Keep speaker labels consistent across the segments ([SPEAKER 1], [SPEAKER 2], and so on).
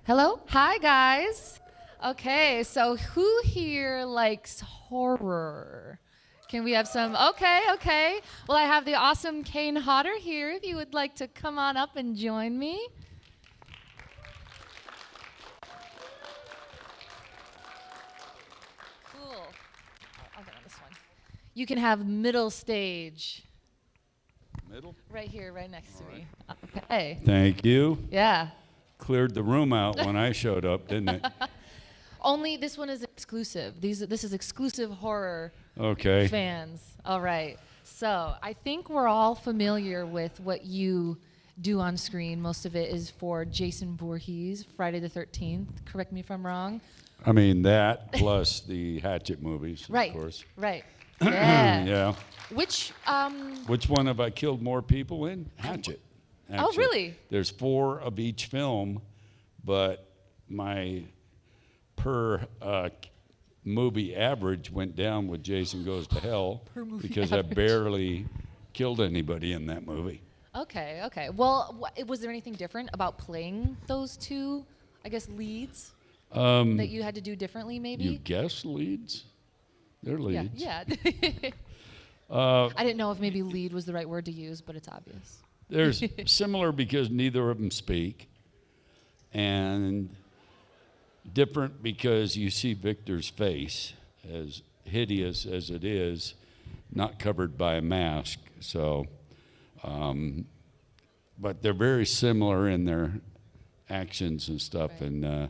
[SPEAKER 1] Hello? Hi, guys. Okay, so who here likes horror? Can we have some? Okay, okay. Well, I have the awesome Kane Hodder here. If you would like to come on up and join me. Cool. I'll get on this one. You can have middle stage.
[SPEAKER 2] Middle?
[SPEAKER 1] Right here, right next to me. Okay.
[SPEAKER 2] Thank you.
[SPEAKER 1] Yeah.
[SPEAKER 2] Cleared the room out when I showed up, didn't it?
[SPEAKER 1] Only this one is exclusive. This is exclusive horror
[SPEAKER 2] Okay.
[SPEAKER 1] fans. All right. So I think we're all familiar with what you do on screen. Most of it is for Jason Voorhees, Friday the 13th. Correct me if I'm wrong.
[SPEAKER 2] I mean, that plus the Hatchet movies,
[SPEAKER 1] Right.
[SPEAKER 2] of course.
[SPEAKER 1] Right. Yeah.
[SPEAKER 2] Yeah.
[SPEAKER 1] Which
[SPEAKER 2] Which one have I killed more people in? Hatchet.
[SPEAKER 1] Oh, really?
[SPEAKER 2] There's 4 of each film, but my per movie average went down with Jason Goes to Hell because
[SPEAKER 1] average.
[SPEAKER 2] I barely killed anybody in that movie.
[SPEAKER 1] Okay, okay. Well, was there anything different about playing those two, I guess, leads that you had to do differently, maybe?
[SPEAKER 2] You guess leads? They're leads.
[SPEAKER 1] Yeah. I didn't know if maybe lead was the right word to use, but it's obvious.
[SPEAKER 2] There's similar because neither of them speak, and different because you see Victor's face, as hideous as it is, not covered by a mask. So, but they're very similar in their actions and stuff.
[SPEAKER 1] Right.
[SPEAKER 2] And the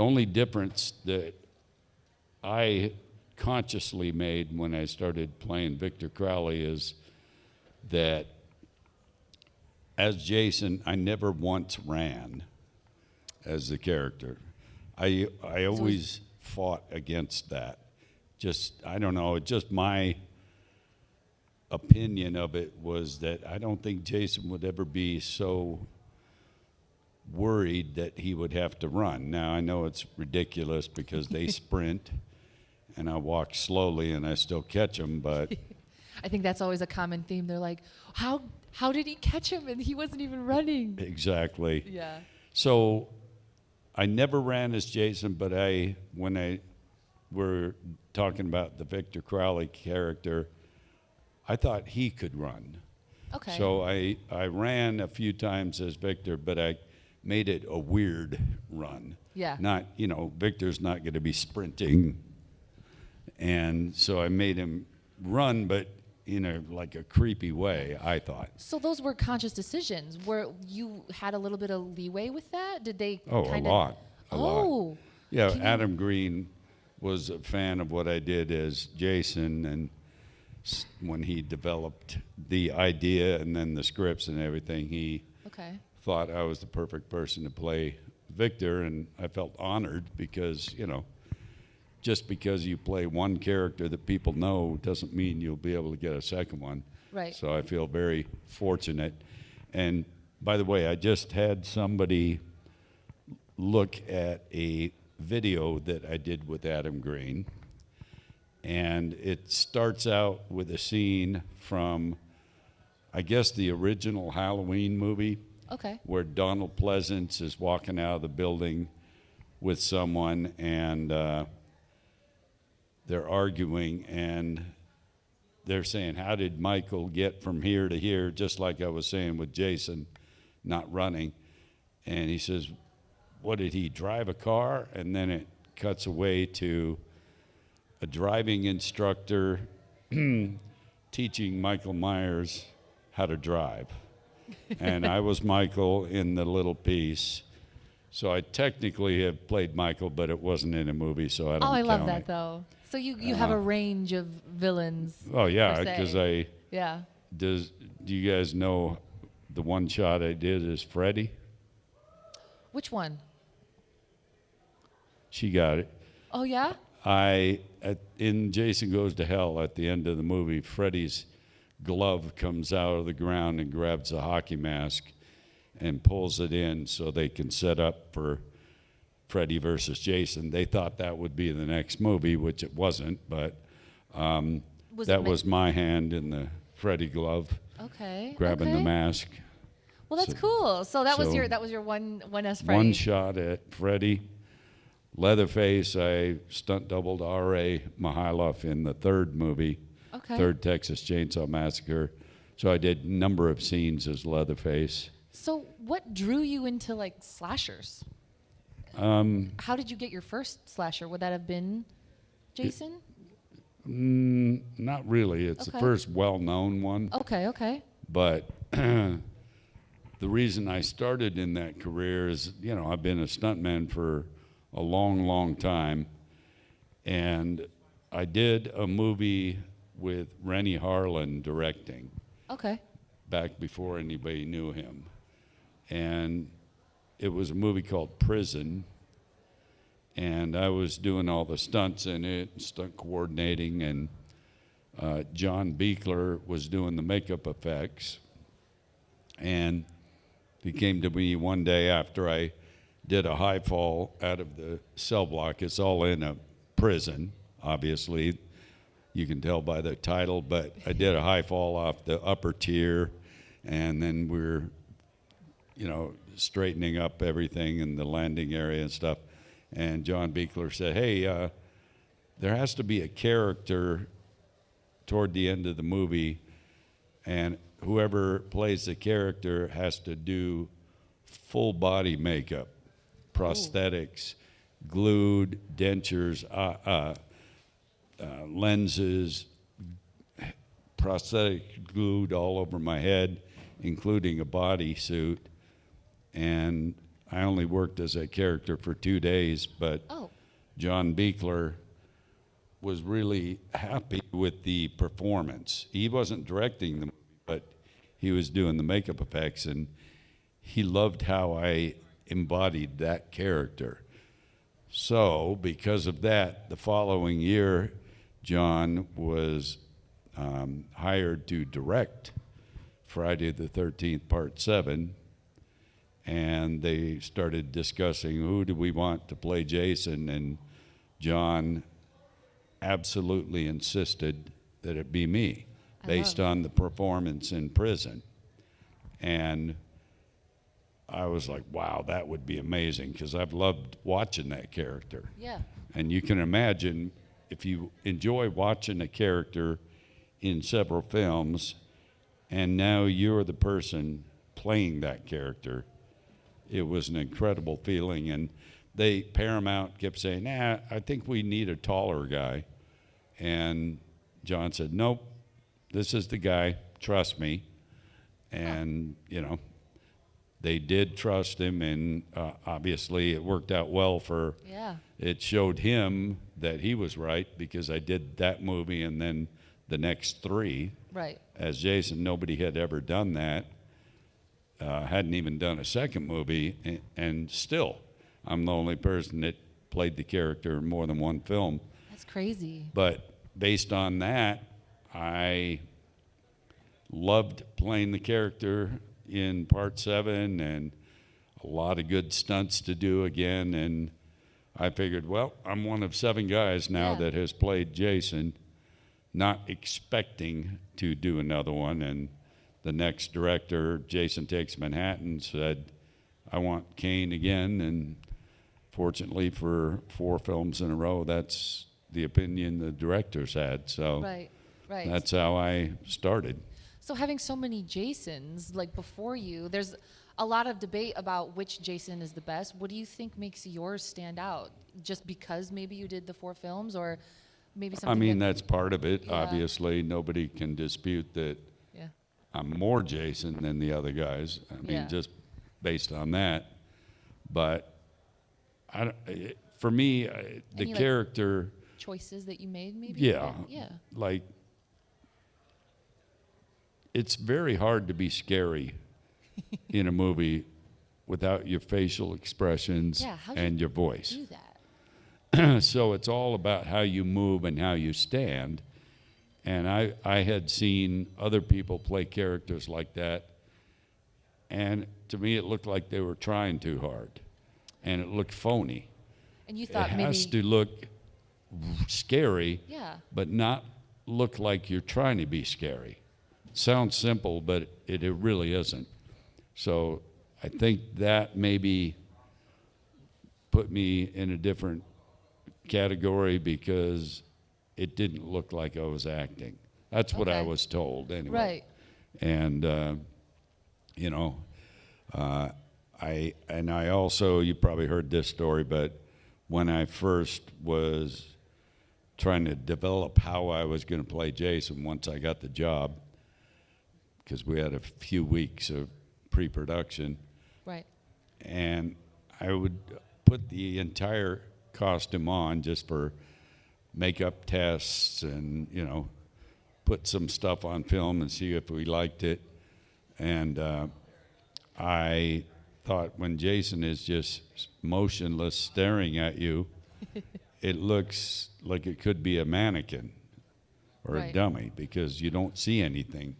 [SPEAKER 2] only difference that I consciously made when I started playing Victor Crowley is that as Jason, I never once ran as the character. I always fought against that. Just, I don't know, just my opinion of it was that I don't think Jason would ever be so worried that he would have to run. Now, I know it's ridiculous because they sprint and I walk slowly and I still catch them, but
[SPEAKER 1] I think that's always a common theme. They're like, how did he catch him and he wasn't even running?
[SPEAKER 2] exactly.
[SPEAKER 1] Yeah.
[SPEAKER 2] So I never ran as Jason, but when we're talking about the Victor Crowley character, I thought he could run.
[SPEAKER 1] Okay.
[SPEAKER 2] So I ran a few times as Victor, but I made it a weird run.
[SPEAKER 1] Yeah.
[SPEAKER 2] Not, Victor's not going to be sprinting. And so I made him run, but in a creepy way, I thought.
[SPEAKER 1] So those were conscious decisions. Where you had a little bit of leeway with that? Did they
[SPEAKER 2] Oh,
[SPEAKER 1] kinda...
[SPEAKER 2] a lot. Yeah,
[SPEAKER 1] Can you-
[SPEAKER 2] Adam Green was a fan of what I did as Jason, and when he developed the idea and then the scripts and everything, he
[SPEAKER 1] Okay.
[SPEAKER 2] thought I was the perfect person to play Victor, and I felt honored because, just because you play one character that people know doesn't mean you'll be able to get a second one.
[SPEAKER 1] Right.
[SPEAKER 2] So I feel very fortunate. And by the way, I just had somebody look at a video that I did with Adam Green. And it starts out with a scene from, I guess, the original Halloween movie.
[SPEAKER 1] Okay.
[SPEAKER 2] Where Donald Pleasance is walking out of the building with someone, and they're arguing, and they're saying, how did Michael get from here to here, just like I was saying with Jason not running? And he says, what, did he drive a car? And then it cuts away to a driving instructor teaching Michael Myers how to drive. And I was Michael in the little piece. So I technically have played Michael, but it wasn't in a movie, so I don't
[SPEAKER 1] I love
[SPEAKER 2] count
[SPEAKER 1] that
[SPEAKER 2] it.
[SPEAKER 1] though. So you have a range of villains.
[SPEAKER 2] Oh yeah,
[SPEAKER 1] per se.
[SPEAKER 2] because
[SPEAKER 1] Yeah.
[SPEAKER 2] do you guys know the one shot I did as Freddy?
[SPEAKER 1] Which one?
[SPEAKER 2] She got it.
[SPEAKER 1] Oh yeah.
[SPEAKER 2] In Jason Goes to Hell, at the end of the movie, Freddy's glove comes out of the ground and grabs a hockey mask and pulls it in so they can set up for Freddy versus Jason. They thought that would be the next movie, which it wasn't, but that was my hand in the Freddy glove
[SPEAKER 1] Okay.
[SPEAKER 2] grabbing the
[SPEAKER 1] okay.
[SPEAKER 2] mask.
[SPEAKER 1] Well, that's cool. So that was
[SPEAKER 2] so
[SPEAKER 1] your one S Freddy.
[SPEAKER 2] one shot at Freddy. Leatherface, I stunt doubled R.A. Mihailov in the third movie,
[SPEAKER 1] Okay.
[SPEAKER 2] third Texas Chainsaw Massacre. So I did a number of scenes as Leatherface.
[SPEAKER 1] So what drew you into like slashers? How did you get your first slasher? Would that have been Jason?
[SPEAKER 2] Not really. It's the
[SPEAKER 1] Okay.
[SPEAKER 2] first well-known one.
[SPEAKER 1] Okay, okay.
[SPEAKER 2] But the reason I started in that career is, I've been a stuntman for a long, long time. And I did a movie with Rennie Harlan directing
[SPEAKER 1] Okay.
[SPEAKER 2] back before anybody knew him. And it was a movie called Prison. And I was doing all the stunts in it, stunt coordinating, and John Beekler was doing the makeup effects. And he came to me one day after I did a high fall out of the cell block. It's all in a prison, obviously. You can tell by the title, but I did a high fall off the upper tier, and then we're, straightening up everything in the landing area and stuff. And John Beekler said, hey, there has to be a character toward the end of the movie, and whoever plays the character has to do full body makeup, prosthetics, glued, dentures, lenses, prosthetic glued all over my head, including a bodysuit. And I only worked as a character for 2 days, but John Beekler was really happy with the performance. He wasn't directing the movie, but he was doing the makeup effects, and he loved how I embodied that character. So because of that, the following year, John was hired to direct Friday the 13th, Part 7, and they started discussing who do we want to play Jason, and John absolutely insisted that it be me based on the performance in Prison. And I was like, wow, that would be amazing, because I've loved watching that character.
[SPEAKER 1] Yeah.
[SPEAKER 2] And you can imagine if you enjoy watching a character in several films and now you're the person playing that character, it was an incredible feeling. And Paramount kept saying, I think we need a taller guy. And John said, nope, this is the guy, trust me. And, they did trust him, and obviously it worked out well it showed him that he was right, because I did that movie and then the next 3.
[SPEAKER 1] Right.
[SPEAKER 2] As Jason. Nobody had ever done that. Hadn't even done a second movie, and still, I'm the only person that played the character in more than one film.
[SPEAKER 1] That's crazy.
[SPEAKER 2] But based on that, I loved playing the character in Part 7, and a lot of good stunts to do again. And I figured, well, I'm one of 7 guys now that has played Jason, not expecting to do another one. And the next director, Jason Takes Manhattan, said, I want Kane again. And fortunately for 4 films in a row, that's the opinion the directors had. So
[SPEAKER 1] right.
[SPEAKER 2] that's how I started.
[SPEAKER 1] So having so many Jasons like before you, there's a lot of debate about which Jason is the best. What do you think makes yours stand out? Just because maybe you did the 4 films, or maybe something?
[SPEAKER 2] I mean, that's part of it.
[SPEAKER 1] Yeah.
[SPEAKER 2] Obviously, nobody can dispute that I'm more Jason than the other guys. I mean, just based on that. But for me, the character
[SPEAKER 1] choices that you made, maybe.
[SPEAKER 2] Yeah. Like, it's very hard to be scary in a movie without your facial expressions and your voice.
[SPEAKER 1] Do that?
[SPEAKER 2] So it's all about how you move and how you stand. And I had seen other people play characters like that, and to me it looked like they were trying too hard, and it looked phony.
[SPEAKER 1] And you thought
[SPEAKER 2] it has to look scary, but not look like you're trying to be scary. Sounds simple, but it really isn't. So I think that maybe put me in a different category because it didn't look like I was acting. That's what I
[SPEAKER 1] Okay.
[SPEAKER 2] was told anyway.
[SPEAKER 1] Right.
[SPEAKER 2] And you know, I also, you probably heard this story, but when I first was trying to develop how I was going to play Jason once I got the job, because we had a few weeks of pre-production,
[SPEAKER 1] Right.
[SPEAKER 2] and I would put the entire costume on just for makeup tests and, you know, put some stuff on film and see if we liked it. And I thought when Jason is just motionless staring at you, it looks like it could be a mannequin or a
[SPEAKER 1] Right.
[SPEAKER 2] dummy because you don't see anything.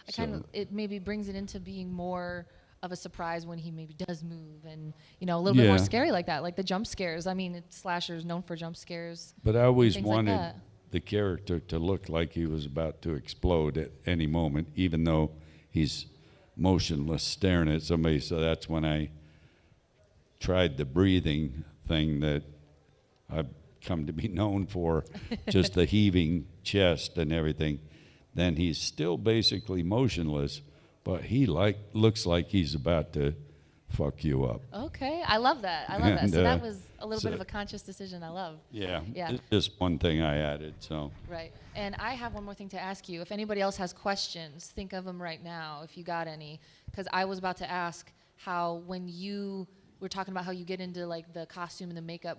[SPEAKER 1] I kind of, it maybe brings it into being more of a surprise when he maybe does move, and a little bit more
[SPEAKER 2] Yeah.
[SPEAKER 1] scary like that, like the jump scares. I mean, slashers known for jump scares.
[SPEAKER 2] But I always
[SPEAKER 1] Things like
[SPEAKER 2] wanted
[SPEAKER 1] that.
[SPEAKER 2] the character to look like he was about to explode at any moment, even though he's motionless staring at somebody. So that's when I tried the breathing thing that I've come to be known for, just the heaving chest and everything. Then he's still basically motionless, but he looks like he's about to fuck you up.
[SPEAKER 1] Okay, I love that. I love that.
[SPEAKER 2] And,
[SPEAKER 1] So that was a little
[SPEAKER 2] so-
[SPEAKER 1] bit of a conscious decision. I love.
[SPEAKER 2] Yeah,
[SPEAKER 1] Yeah.
[SPEAKER 2] it's just one thing I added. So
[SPEAKER 1] Right. And I have one more thing to ask you. If anybody else has questions, think of them right now if you got any. Because I was about to ask how when you were talking about how you get into like the costume and the makeup,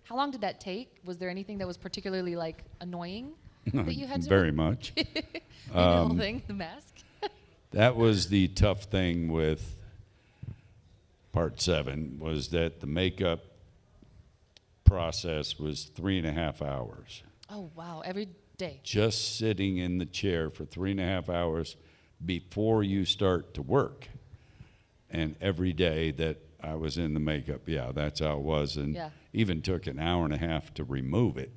[SPEAKER 1] how long did that take? Was there anything that was particularly like annoying that you had to
[SPEAKER 2] very much.
[SPEAKER 1] Maybe the whole thing, the mask?
[SPEAKER 2] That was the tough thing with part 7, was that the makeup process was 3.5 hours.
[SPEAKER 1] Oh, wow. Every day.
[SPEAKER 2] Just sitting in the chair for 3.5 hours before you start to work. And every day that I was in the makeup, yeah, that's how it was. And
[SPEAKER 1] Yeah.
[SPEAKER 2] even took an hour and a half to remove it.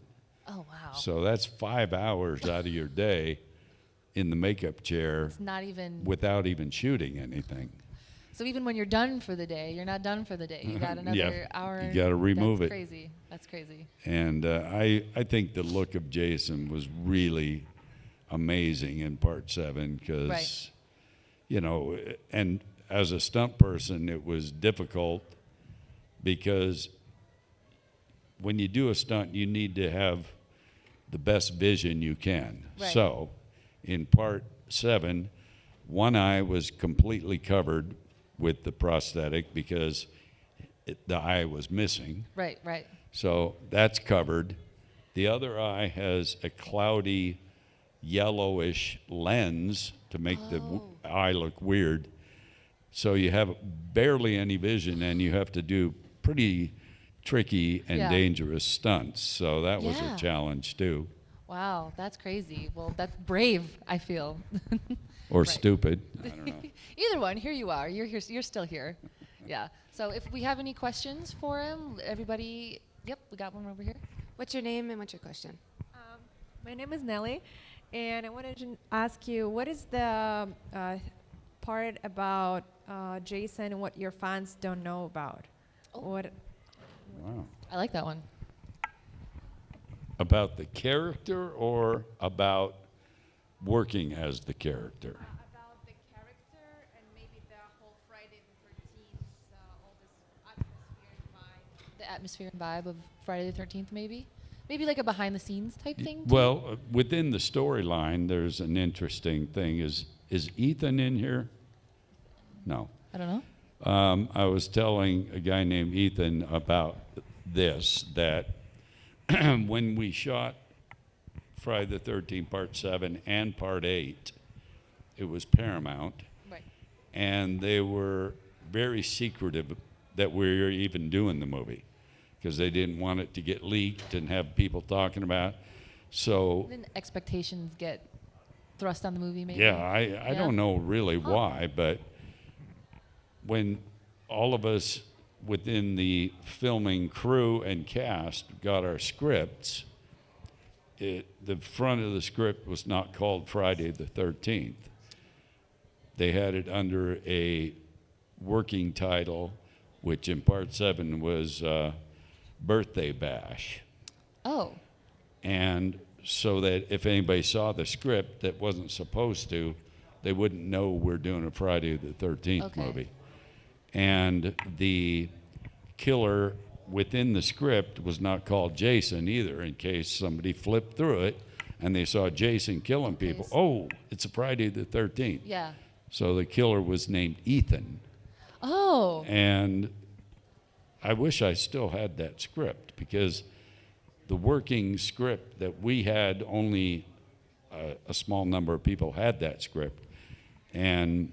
[SPEAKER 1] Oh, wow.
[SPEAKER 2] So that's 5 hours out of your day in the makeup chair
[SPEAKER 1] It's not even.
[SPEAKER 2] without even shooting anything.
[SPEAKER 1] So even when you're done for the day, you're not done for the day. You got another
[SPEAKER 2] Yeah,
[SPEAKER 1] hour.
[SPEAKER 2] you gotta remove
[SPEAKER 1] That's
[SPEAKER 2] it.
[SPEAKER 1] Crazy. That's crazy.
[SPEAKER 2] And I think the look of Jason was really amazing in part 7 because,
[SPEAKER 1] Right.
[SPEAKER 2] and as a stunt person, it was difficult because when you do a stunt, you need to have the best vision you can.
[SPEAKER 1] Right.
[SPEAKER 2] So in part 7, one eye was completely covered with the prosthetic because the eye was missing.
[SPEAKER 1] Right. Right.
[SPEAKER 2] So that's covered. The other eye has a cloudy, yellowish lens to make the eye look weird. So you have barely any vision, and you have to do pretty tricky and
[SPEAKER 1] Yeah.
[SPEAKER 2] dangerous stunts. So that was
[SPEAKER 1] Yeah.
[SPEAKER 2] a challenge too,
[SPEAKER 1] Wow, that's crazy. Well, that's brave, I feel.
[SPEAKER 2] or
[SPEAKER 1] Right.
[SPEAKER 2] stupid. I don't know.
[SPEAKER 1] Either one. Here you are. You're here. You're still here. Yeah. So if we have any questions for him, everybody. Yep, we got one over here.
[SPEAKER 3] What's your name and what's your question?
[SPEAKER 4] My name is Nelly, and I wanted to ask you, what is the part about Jason and what your fans don't know about?
[SPEAKER 1] Oh.
[SPEAKER 4] What?
[SPEAKER 2] Wow.
[SPEAKER 1] I like that one.
[SPEAKER 2] About the character or about working as the character?
[SPEAKER 4] About the character and maybe the whole Friday the 13th, all this atmosphere and vibe.
[SPEAKER 1] The atmosphere and vibe of Friday the 13th, maybe. Maybe like a behind the scenes type thing. too?
[SPEAKER 2] Well, within the storyline, there's an interesting thing. Is Ethan in here? No.
[SPEAKER 1] I don't know.
[SPEAKER 2] I was telling a guy named Ethan about this, that when we shot Friday the 13th, Part 7 and Part 8, it was Paramount,
[SPEAKER 1] Right.
[SPEAKER 2] and they were very secretive that we were even doing the movie because they didn't want it to get leaked and have people talking about it. So,
[SPEAKER 1] Then expectations get thrust on the movie, maybe.
[SPEAKER 2] yeah, I don't know really why, but when all of us within the filming crew and cast got our scripts, the front of the script was not called Friday the 13th. They had it under a working title, which in part 7 was Birthday Bash.
[SPEAKER 1] Oh,
[SPEAKER 2] And so that if anybody saw the script that wasn't supposed to, they wouldn't know we're doing a Friday the 13th
[SPEAKER 1] Okay.
[SPEAKER 2] movie. And the killer within the script was not called Jason either, in case somebody flipped through it and they saw Jason killing people.
[SPEAKER 1] Okay.
[SPEAKER 2] Oh, it's a Friday the 13th.
[SPEAKER 1] yeah.
[SPEAKER 2] So the killer was named Ethan.
[SPEAKER 1] Oh,
[SPEAKER 2] And I wish I still had that script, because the working script that we had, only a small number of people had that script. And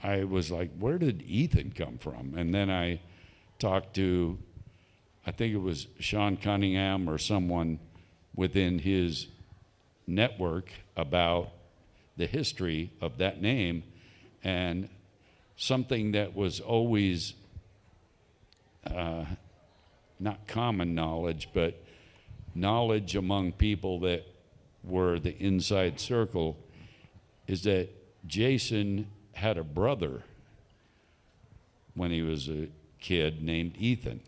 [SPEAKER 2] I was like, where did Ethan come from? And then I talked to, I think it was Sean Cunningham or someone within his network about the history of that name, and something that was always not common knowledge, but knowledge among people that were the inside circle, is that Jason had a brother when he was a kid named Ethan.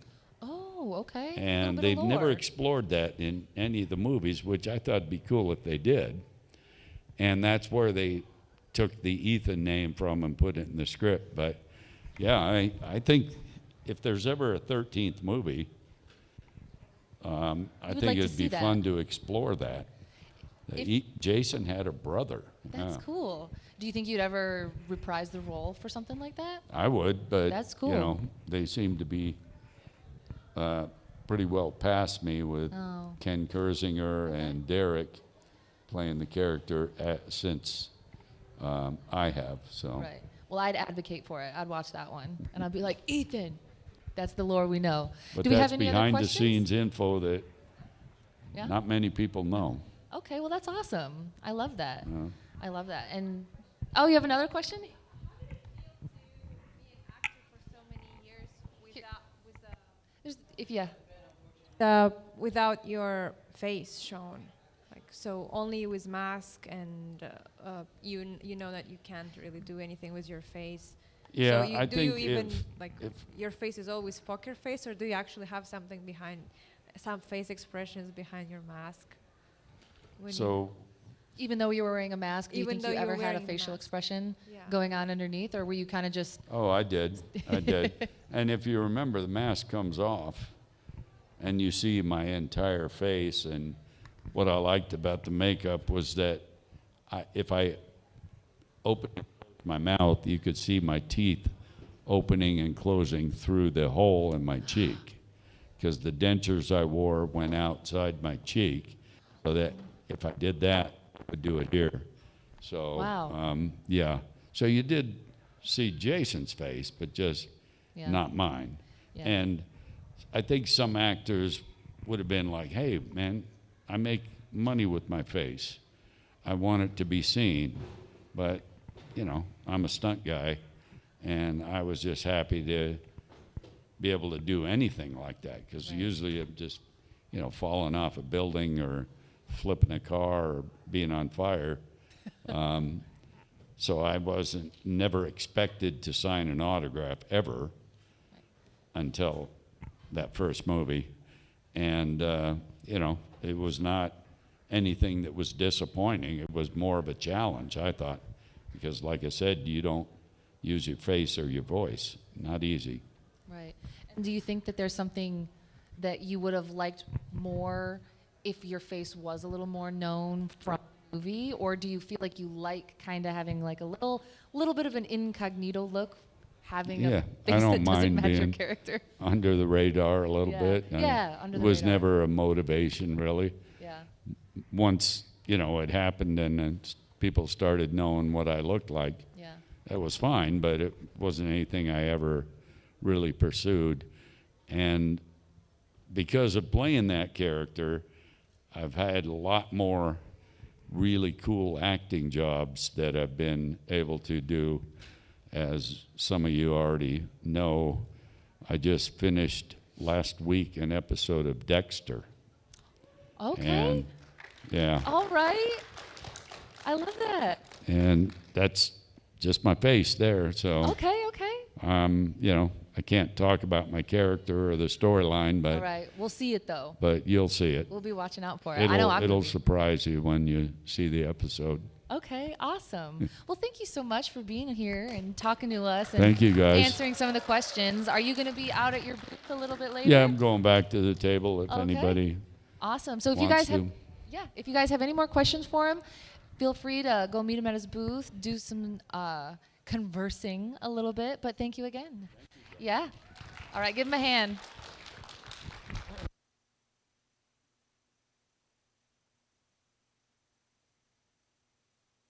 [SPEAKER 1] oh, okay.
[SPEAKER 2] And
[SPEAKER 1] Little bit
[SPEAKER 2] they've
[SPEAKER 1] of
[SPEAKER 2] never
[SPEAKER 1] lore.
[SPEAKER 2] explored that in any of the movies, which I thought would be cool if they did. And that's where they took the Ethan name from and put it in the script. But yeah, I think if there's ever a 13th movie, I
[SPEAKER 1] would
[SPEAKER 2] think
[SPEAKER 1] like to
[SPEAKER 2] it'd
[SPEAKER 1] see
[SPEAKER 2] be
[SPEAKER 1] that.
[SPEAKER 2] fun to explore that.
[SPEAKER 1] If-
[SPEAKER 2] Jason had a brother.
[SPEAKER 1] That's
[SPEAKER 2] Yeah.
[SPEAKER 1] cool. Do you think you'd ever reprise the role for something like that?
[SPEAKER 2] I would, but
[SPEAKER 1] That's
[SPEAKER 2] you know,
[SPEAKER 1] cool.
[SPEAKER 2] they seem to be pretty well past me with
[SPEAKER 1] Oh.
[SPEAKER 2] Ken Kersinger and Derek playing the character since I have. So
[SPEAKER 1] Right. Well, I'd advocate for it. I'd watch that one, and I'd be like, Ethan. That's the lore we know.
[SPEAKER 2] but
[SPEAKER 1] Do we
[SPEAKER 2] that's
[SPEAKER 1] have any other
[SPEAKER 2] behind the
[SPEAKER 1] questions?
[SPEAKER 2] scenes info that
[SPEAKER 1] Yeah.
[SPEAKER 2] not many people know.
[SPEAKER 1] Okay. Well, that's awesome. I love that.
[SPEAKER 2] Uh,
[SPEAKER 1] I love that. And oh, you have another question? There's, if yeah.
[SPEAKER 4] Without your face shown, like so only with mask, and you know that you can't really do anything with your face.
[SPEAKER 2] Yeah,
[SPEAKER 4] so you,
[SPEAKER 2] I
[SPEAKER 4] do
[SPEAKER 2] think
[SPEAKER 4] you even
[SPEAKER 2] if-
[SPEAKER 4] like
[SPEAKER 2] if-
[SPEAKER 4] your face is always poker face, or do you actually have something behind, some face expressions behind your mask? When you-
[SPEAKER 2] So
[SPEAKER 1] Even though you were wearing a mask, do you
[SPEAKER 4] Even
[SPEAKER 1] think
[SPEAKER 4] though
[SPEAKER 1] you
[SPEAKER 4] you were
[SPEAKER 1] ever had a
[SPEAKER 4] wearing the
[SPEAKER 1] facial
[SPEAKER 4] mask.
[SPEAKER 1] expression
[SPEAKER 4] Yeah.
[SPEAKER 1] going on underneath, or were you kind of just
[SPEAKER 2] oh, I did. And if you remember, the mask comes off and you see my entire face. And what I liked about the makeup was that if I opened my mouth, you could see my teeth opening and closing through the hole in my cheek, because the dentures I wore went outside my cheek, so that if I did that, I would do it here. So,
[SPEAKER 1] Wow.
[SPEAKER 2] yeah. So you did see Jason's face, but just
[SPEAKER 1] Yeah.
[SPEAKER 2] not mine.
[SPEAKER 1] Yeah.
[SPEAKER 2] And I think some actors would have been like, hey, man, I make money with my face. I want it to be seen. But, you know, I'm a stunt guy, and I was just happy to be able to do anything like that, because
[SPEAKER 1] Right.
[SPEAKER 2] usually I'm just, you know, falling off a building or flipping a car or being on fire. So I wasn't never expected to sign an autograph ever until that first movie. And, you know, it was not anything that was disappointing. It was more of a challenge, I thought, because like I said, you don't use your face or your voice. Not easy.
[SPEAKER 1] right? And do you think that there's something that you would have liked more if your face was a little more known from the movie, or do you feel like you like kind of having like a little bit of an incognito look, having
[SPEAKER 2] Yeah,
[SPEAKER 1] a
[SPEAKER 2] I
[SPEAKER 1] face
[SPEAKER 2] don't
[SPEAKER 1] that doesn't
[SPEAKER 2] mind
[SPEAKER 1] match your
[SPEAKER 2] being
[SPEAKER 1] character?
[SPEAKER 2] Under the radar a little
[SPEAKER 1] Yeah.
[SPEAKER 2] bit.
[SPEAKER 1] Yeah, under
[SPEAKER 2] It
[SPEAKER 1] the
[SPEAKER 2] was
[SPEAKER 1] radar.
[SPEAKER 2] never a motivation, really.
[SPEAKER 1] Yeah.
[SPEAKER 2] Once, you know, it happened and then people started knowing what I looked like,
[SPEAKER 1] Yeah.
[SPEAKER 2] that was fine, but it wasn't anything I ever really pursued. And because of playing that character, I've had a lot more really cool acting jobs that I've been able to do. As some of you already know, I just finished last week an episode of Dexter.
[SPEAKER 1] Okay.
[SPEAKER 2] And yeah,
[SPEAKER 1] All right. I love that.
[SPEAKER 2] and that's just my face there. So
[SPEAKER 1] Okay. Okay.
[SPEAKER 2] You know, I can't talk about my character or the storyline,
[SPEAKER 1] All
[SPEAKER 2] but
[SPEAKER 1] right. We'll see it, though.
[SPEAKER 2] but you'll see it.
[SPEAKER 1] We'll be watching out for it. I know I'm
[SPEAKER 2] It'll
[SPEAKER 1] gonna be.
[SPEAKER 2] surprise you when you see the episode.
[SPEAKER 1] Okay, awesome. Well, thank you so much for being here and talking to us and
[SPEAKER 2] Thank you, guys.
[SPEAKER 1] answering some of the questions. Are you going to be out at your booth a little bit later?
[SPEAKER 2] Yeah, I'm going back to the table if
[SPEAKER 1] Okay.
[SPEAKER 2] anybody.
[SPEAKER 1] Awesome. So if you
[SPEAKER 2] wants
[SPEAKER 1] guys have,
[SPEAKER 2] to.
[SPEAKER 1] if you guys have any more questions for him, feel free to go meet him at his booth, do some conversing a little bit. But thank you again. Yeah. All right, give him a hand.